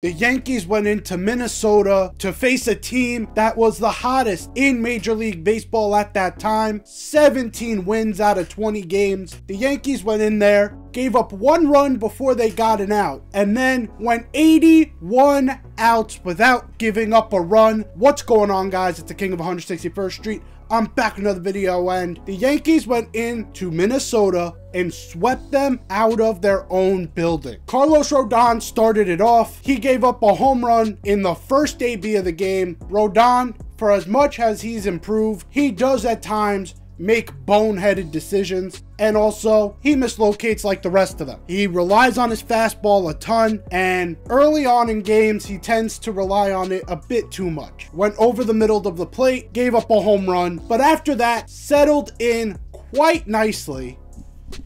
The Yankees went into Minnesota to face a team that was the hottest in Major League Baseball at that time. 17 wins out of 20 games. The Yankees went in there, gave up 1 run before they got an out, and then went 81 outs without giving up a run. What's going on, guys? It's the King of 161st Street. I'm back with another video, and the Yankees went into Minnesota and swept them out of their own building. Carlos Rodon started it off. He gave up a home run in the first AB of the game. Rodon, for as much as he's improved, he does at times make boneheaded decisions, and also he mislocates like the rest of them. He relies on his fastball a ton, and early on in games he tends to rely on it a bit too much. Went over the middle of the plate, gave up a home run, but after that settled in quite nicely.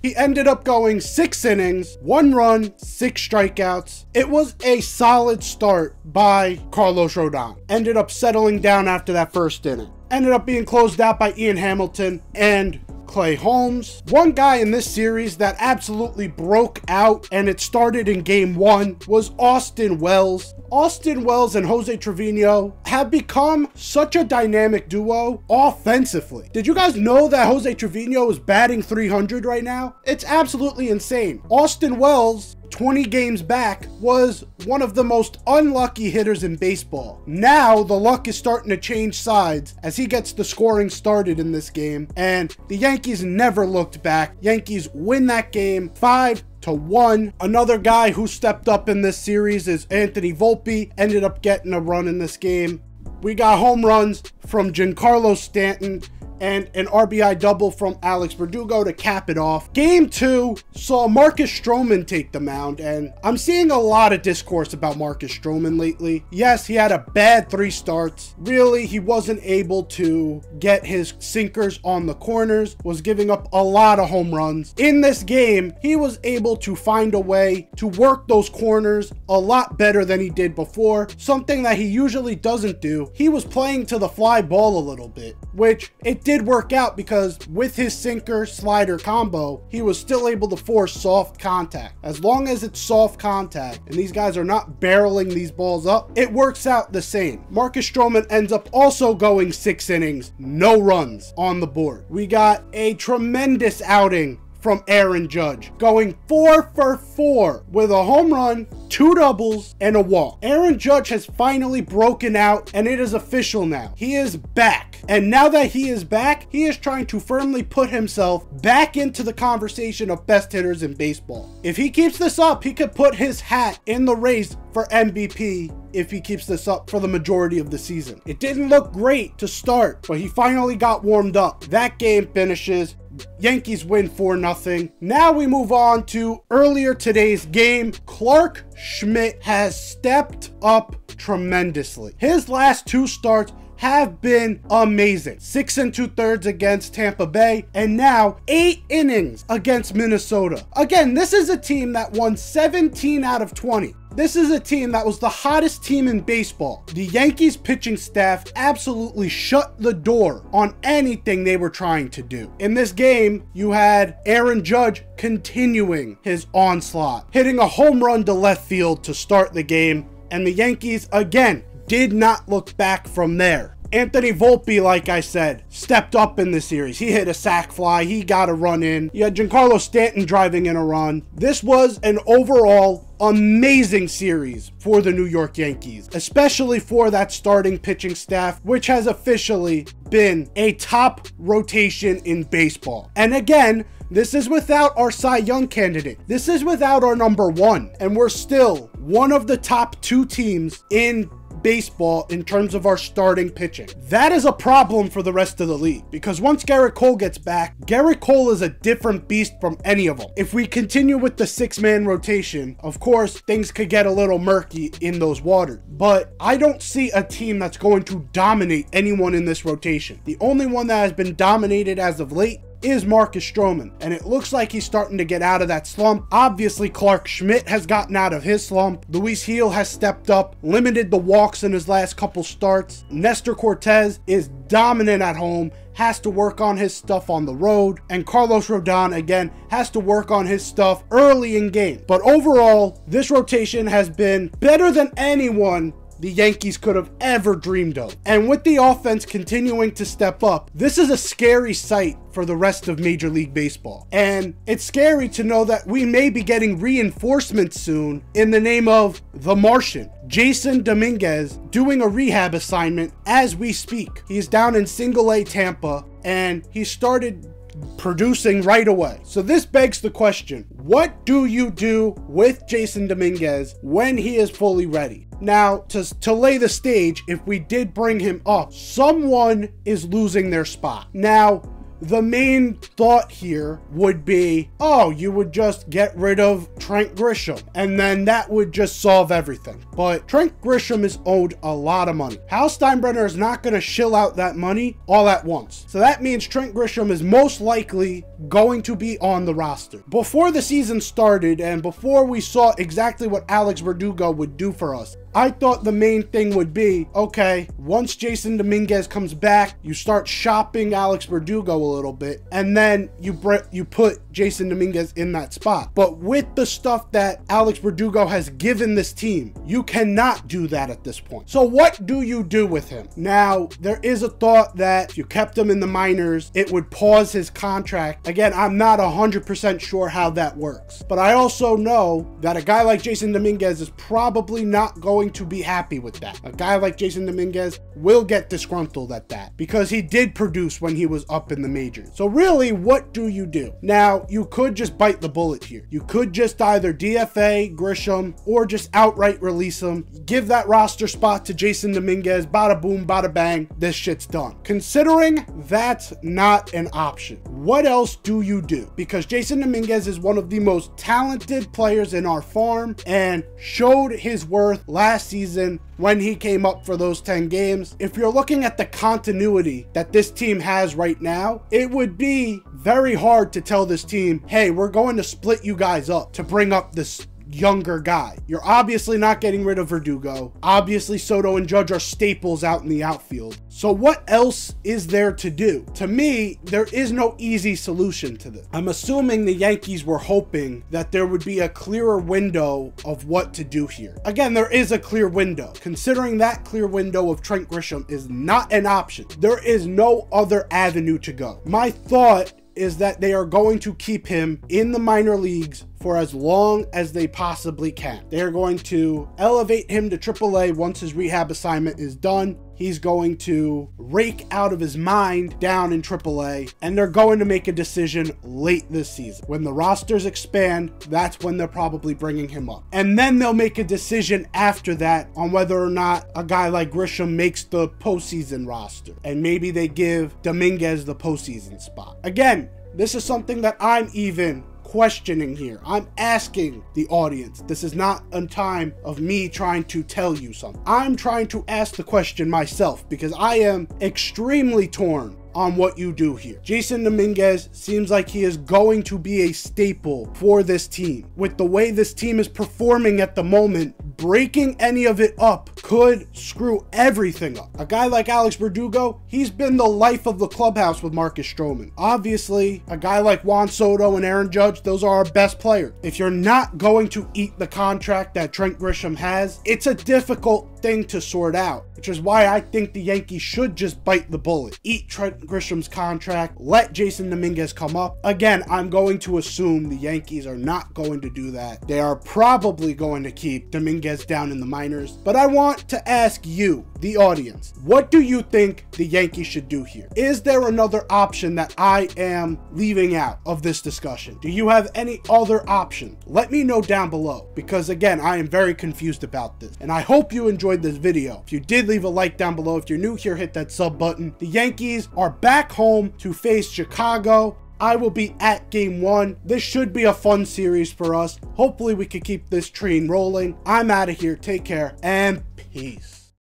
He ended up going 6 innings, 1 run, 6 strikeouts. It was a solid start by Carlos Rodon. Ended up settling down after that first inning. Ended up being closed out by Ian Hamilton and Clay Holmes. One guy in this series that absolutely broke out, and it started in game 1, was Austin Wells. Austin Wells and Jose Trevino have become such a dynamic duo offensively. Did you guys know that Jose Trevino is batting .300 right now? It's absolutely insane. Austin Wells, 20 games back, was one of the most unlucky hitters in baseball. Now the luck is starting to change sides as he gets the scoring started in this game, and the Yankees never looked back. Yankees win that game 5-1. Another guy who stepped up in this series is Anthony Volpe. Ended up getting a run in this game. We got home runs from Giancarlo Stanton and an RBI double from Alex Verdugo to cap it off. Game 2 saw Marcus Stroman take the mound, and I'm seeing a lot of discourse about Marcus Stroman lately. Yes, he had a bad 3 starts. Really, he wasn't able to get his sinkers on the corners, was giving up a lot of home runs. In this game, he was able to find a way to work those corners a lot better than he did before, something that he usually doesn't do. He was playing to the fly ball a little bit, which it did work out because with his sinker slider combo, he was still able to force soft contact. As long as it's soft contact and these guys are not barreling these balls up, it works out the same. Marcus Stroman ends up also going 6 innings, no runs on the board. We got a tremendous outing from Aaron Judge, going 4 for 4 with a home run, 2 doubles, and a walk. Aaron Judge has finally broken out, and it is official now. He is back. And now that he is back, he is trying to firmly put himself back into the conversation of best hitters in baseball. If he keeps this up, he could put his hat in the race for MVP if he keeps this up for the majority of the season. It didn't look great to start, but he finally got warmed up. That game finishes. Yankees win 4-0. Now we move on to earlier today's game. Clarke Schmidt has stepped up tremendously. His last 2 starts have been amazing. 6 2/3 against Tampa Bay, and now 8 innings against Minnesota. Again, this is a team that won 17 out of 20. This is a team that was the hottest team in baseball. The Yankees pitching staff absolutely shut the door on anything they were trying to do. In this game, you had Aaron Judge continuing his onslaught, hitting a home run to left field to start the game, and the Yankees again did not look back from there. Anthony Volpe, like I said, stepped up in the series. He hit a sac fly. He got a run in. You had Giancarlo Stanton driving in a run. This was an overall amazing series for the New York Yankees, especially for that starting pitching staff, which has officially been a top rotation in baseball. And again, this is without our Cy Young candidate. This is without our number 1, and we're still one of the top 2 teams in baseball in terms of our starting pitching. That is a problem for the rest of the league, because once Garrett Cole gets back, Garrett Cole is a different beast from any of them. If we continue with the 6-man rotation, of course, things could get a little murky in those waters, but I don't see a team that's going to dominate anyone in this rotation. The only one that has been dominated as of late is Marcus Stroman, and it looks like he's starting to get out of that slump. Obviously, Clarke Schmidt has gotten out of his slump. Luis Gil has stepped up, limited the walks in his last couple starts. Nestor Cortez is dominant at home, has to work on his stuff on the road, and Carlos Rodon, again, has to work on his stuff early in game. But overall, this rotation has been better than anyone the Yankees could have ever dreamed of. And with the offense continuing to step up, this is a scary sight for the rest of Major League Baseball. And it's scary to know that we may be getting reinforcements soon in the name of the Martian, Jason Dominguez, doing a rehab assignment as we speak. He's down in Single-A Tampa, and he started producing right away. So this begs the question, what do you do with Jason Dominguez when he is fully ready? Now, to lay the stage, if we did bring him up, someone is losing their spot. Now, the main thought here would be, oh, you would just get rid of Trent Grisham, and then that would just solve everything. But Trent Grisham is owed a lot of money. Hal Steinbrenner is not going to shill out that money all at once. So that means Trent Grisham is most likely going to be on the roster. Before the season started, and before we saw exactly what Alex Verdugo would do for us, I thought the main thing would be, okay, once Jason Dominguez comes back, you start shopping Alex Verdugo a little bit, and then you put Jason Dominguez in that spot. But with the stuff that Alex Verdugo has given this team, you cannot do that at this point. So what do you do with him? Now, there is a thought that if you kept him in the minors, it would pause his contract. Again, I'm not 100% sure how that works. But I also know that a guy like Jason Dominguez is probably not going to be happy with that. A guy like Jason Dominguez will get disgruntled at that because he did produce when he was up in the majors. So really, what do you do? Now, you could just bite the bullet here. You could just either DFA Grisham or just outright release him, give that roster spot to Jason Dominguez, bada boom, bada bang, this shit's done. Considering that's not an option, what else do you do? Because Jason Dominguez is one of the most talented players in our farm and showed his worth last season when he came up for those 10 games. If you're looking at the continuity that this team has right now, it would be very hard to tell this team, hey, we're going to split you guys up to bring up this younger guy. You're obviously not getting rid of Verdugo. Obviously, Soto and Judge are staples out in the outfield. So what else is there to do? To me, there is no easy solution to this. I'm assuming the Yankees were hoping that there would be a clearer window of what to do here. Again, there is a clear window. Considering that clear window of Trent Grisham is not an option, there is no other avenue to go. My thought is that they are going to keep him in the minor leagues for as long as they possibly can. They are going to elevate him to AAA once his rehab assignment is done. He's going to rake out of his mind down in AAA, and they're going to make a decision late this season. When the rosters expand, that's when they're probably bringing him up. And then they'll make a decision after that on whether or not a guy like Grisham makes the postseason roster. And maybe they give Dominguez the postseason spot. Again, this is something that I'm even questioning here. I'm asking the audience. This is not a time of me trying to tell you something. I'm trying to ask the question myself because I am extremely torn on what you do here. Jason Dominguez seems like he is going to be a staple for this team. With the way this team is performing at the moment, breaking any of it up could screw everything up. A guy like Alex Verdugo, he's been the life of the clubhouse with Marcus Stroman. Obviously, a guy like Juan Soto and Aaron Judge, those are our best players. If you're not going to eat the contract that Trent Grisham has, it's a difficult thing to sort out, which is why I think the Yankees should just bite the bullet. Eat Trent Grisham's contract, let Jason Dominguez come up. Again, I'm going to assume the Yankees are not going to do that. They are probably going to keep Dominguez down in the minors, but I want to ask you, the audience, what do you think the Yankees should do here? Is there another option that I am leaving out of this discussion? Do you have any other option? Let me know down below, because again, I am very confused about this, and I hope you enjoyed this video. If you did, leave a like down below. If you're new here, hit that sub button. The Yankees are back home to face Chicago. I will be at game 1. This should be a fun series for us. Hopefully we can keep this train rolling. I'm out of here. Take care and peace.